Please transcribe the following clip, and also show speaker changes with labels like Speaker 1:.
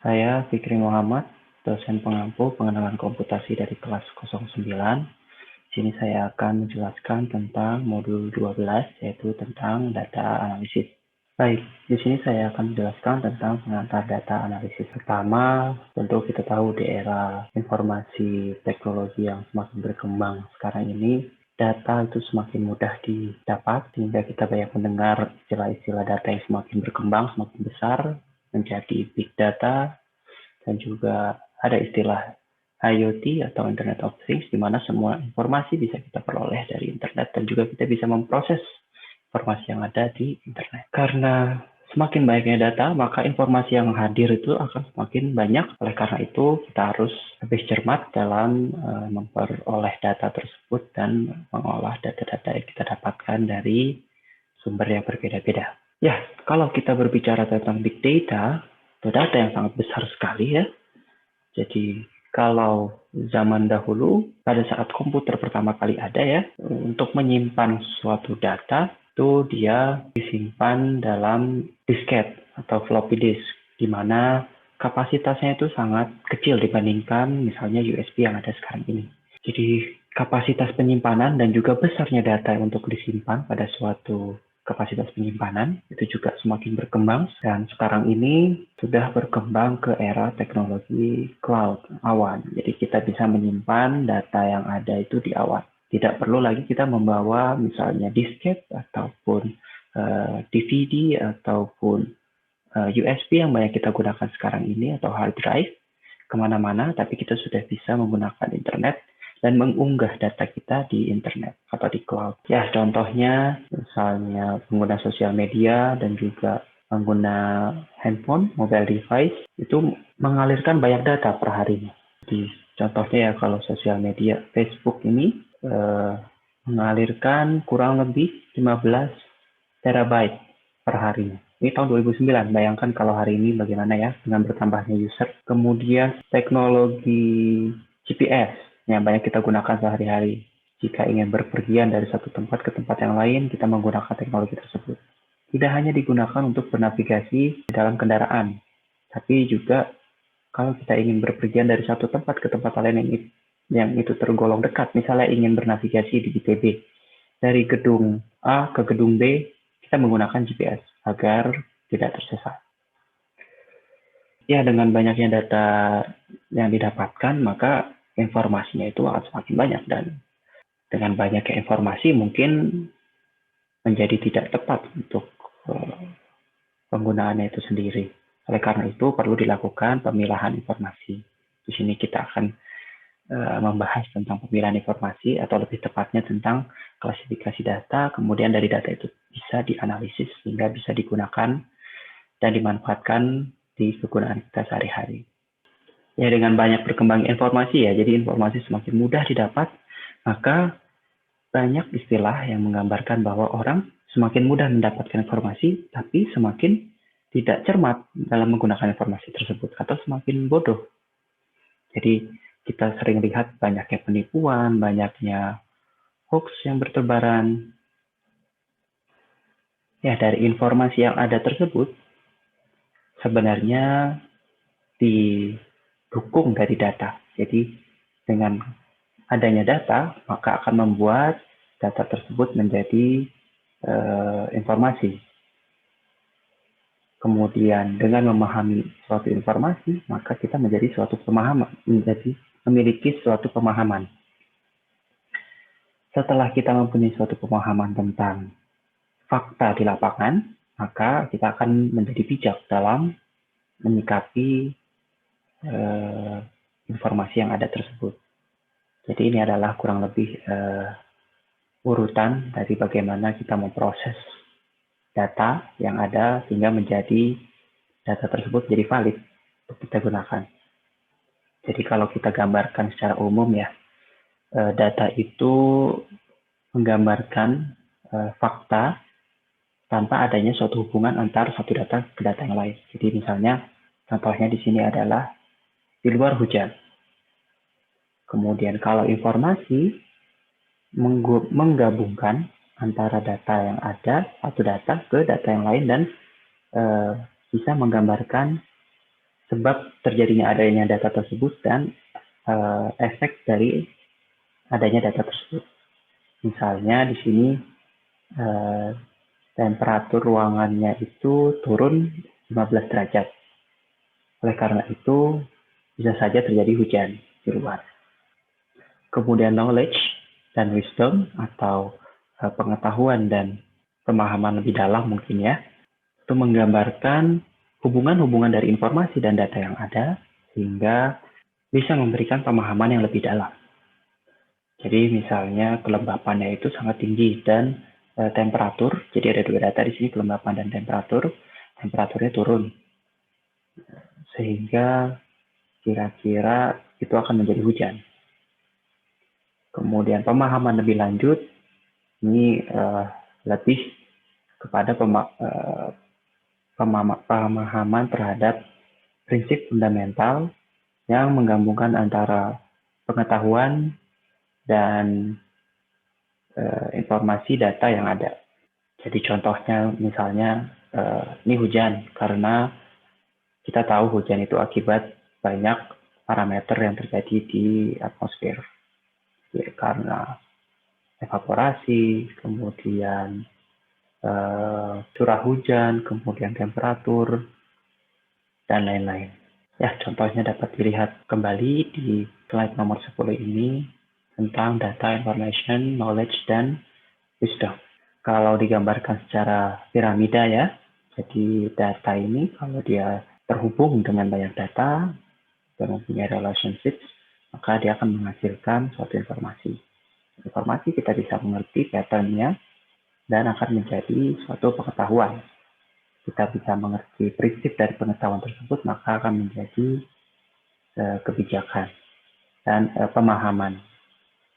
Speaker 1: Saya Fikri Muhammad, dosen pengampu pengenalan komputasi dari kelas 09. Di sini saya akan menjelaskan tentang modul 12, yaitu tentang data analisis. Baik, di sini saya akan menjelaskan tentang pengantar data analisis. Pertama, tentu kita tahu di era informasi teknologi yang semakin berkembang sekarang ini, data itu semakin mudah didapat, sehingga kita banyak mendengar istilah-istilah data yang semakin berkembang, semakin besar, menjadi big data, dan juga ada istilah IoT atau Internet of Things, di mana semua informasi bisa kita peroleh dari internet dan juga kita bisa memproses informasi yang ada di internet. Karena semakin banyaknya data, maka informasi yang hadir itu akan semakin banyak. Oleh karena itu, kita harus lebih cermat dalam memperoleh data tersebut dan mengolah data-data yang kita dapatkan dari sumber yang berbeda-beda. Ya, kalau kita berbicara tentang big data, itu data yang sangat besar sekali ya. Jadi kalau zaman dahulu, pada saat komputer pertama kali ada ya, untuk menyimpan suatu data, itu dia disimpan dalam disket atau floppy disk, di mana kapasitasnya itu sangat kecil dibandingkan misalnya USB yang ada sekarang ini. Jadi kapasitas penyimpanan dan juga besarnya data untuk disimpan pada suatu kapasitas penyimpanan itu juga semakin berkembang, dan sekarang ini sudah berkembang ke era teknologi cloud, awan. Jadi kita bisa menyimpan data yang ada itu di awan. Tidak perlu lagi kita membawa misalnya disket ataupun DVD ataupun USB yang banyak kita gunakan sekarang ini atau hard drive kemana-mana, tapi kita sudah bisa menggunakan internet dan mengunggah data kita di internet atau di cloud. Ya, contohnya misalnya pengguna sosial media dan juga pengguna handphone, mobile device, itu mengalirkan banyak data per harinya. Di contohnya ya kalau sosial media, Facebook ini mengalirkan kurang lebih 15 terabyte per harinya. Ini tahun 2009, bayangkan kalau hari ini bagaimana ya dengan bertambahnya user. Kemudian teknologi GPS yang banyak kita gunakan sehari-hari. Jika ingin berpergian dari satu tempat ke tempat yang lain, kita menggunakan teknologi tersebut. Tidak hanya digunakan untuk bernavigasi di dalam kendaraan, tapi juga kalau kita ingin berpergian dari satu tempat ke tempat lain yang itu tergolong dekat, misalnya ingin bernavigasi di ITB, dari gedung A ke gedung B, kita menggunakan GPS agar tidak tersesat. Ya, dengan banyaknya data yang didapatkan, maka informasinya itu akan semakin banyak, dan dengan banyaknya informasi mungkin menjadi tidak tepat untuk penggunaannya itu sendiri. Oleh karena itu perlu dilakukan pemilahan informasi. Di sini kita akan membahas tentang pemilihan informasi atau lebih tepatnya tentang klasifikasi data, kemudian dari data itu bisa dianalisis sehingga bisa digunakan dan dimanfaatkan di kegunaan kita sehari-hari. Ya, dengan banyak berkembang informasi ya, jadi informasi semakin mudah didapat, maka banyak istilah yang menggambarkan bahwa orang semakin mudah mendapatkan informasi, tapi semakin tidak cermat dalam menggunakan informasi tersebut, atau semakin bodoh. Jadi kita sering lihat banyaknya penipuan, banyaknya hoax yang bertebaran. Ya, dari informasi yang ada tersebut, sebenarnya didukung dari data. Jadi dengan adanya data, maka akan membuat data tersebut menjadi informasi. Kemudian dengan memahami suatu informasi, maka kita memiliki suatu pemahaman. Setelah kita mempunyai suatu pemahaman tentang fakta di lapangan, maka kita akan menjadi bijak dalam menyikapi informasi yang ada tersebut. Jadi ini adalah kurang lebih urutan dari bagaimana kita memproses data yang ada sehingga menjadi data tersebut jadi valid untuk kita gunakan. Jadi kalau kita gambarkan secara umum ya, data itu menggambarkan fakta tanpa adanya suatu hubungan antara satu data ke data yang lain. Jadi misalnya contohnya di sini adalah di luar hujan. Kemudian kalau informasi menggabungkan antara data yang ada, satu data ke data yang lain, dan bisa menggambarkan sebab terjadinya adanya data tersebut dan efek dari adanya data tersebut. Misalnya di sini temperatur ruangannya itu turun 15 derajat. Oleh karena itu, bisa saja terjadi hujan di luar. Kemudian knowledge dan wisdom atau pengetahuan dan pemahaman lebih dalam mungkin ya, itu menggambarkan hubungan-hubungan dari informasi dan data yang ada sehingga bisa memberikan pemahaman yang lebih dalam. Jadi misalnya kelembapannya itu sangat tinggi dan temperatur, jadi ada dua data di sini, kelembapan dan temperatur, temperaturnya turun. Sehingga kira-kira itu akan menjadi hujan. Kemudian pemahaman lebih lanjut, ini lebih kepada pemahaman terhadap prinsip fundamental yang menggabungkan antara pengetahuan dan informasi data yang ada. Jadi contohnya misalnya ini hujan karena kita tahu hujan itu akibat banyak parameter yang terjadi di atmosfer. Ya, karena evaporasi, kemudian curah hujan, kemudian temperatur, dan lain-lain. Ya, contohnya dapat dilihat kembali di slide nomor 10 ini tentang data, information, knowledge, dan wisdom. Kalau digambarkan secara piramida ya, jadi data ini kalau dia terhubung dengan banyak data dan mempunyai relationship, maka dia akan menghasilkan suatu informasi. Informasi kita bisa mengerti pattern-nya dan akan menjadi suatu pengetahuan. Kita bisa mengerti prinsip dari pengetahuan tersebut, maka akan menjadi kebijakan dan pemahaman.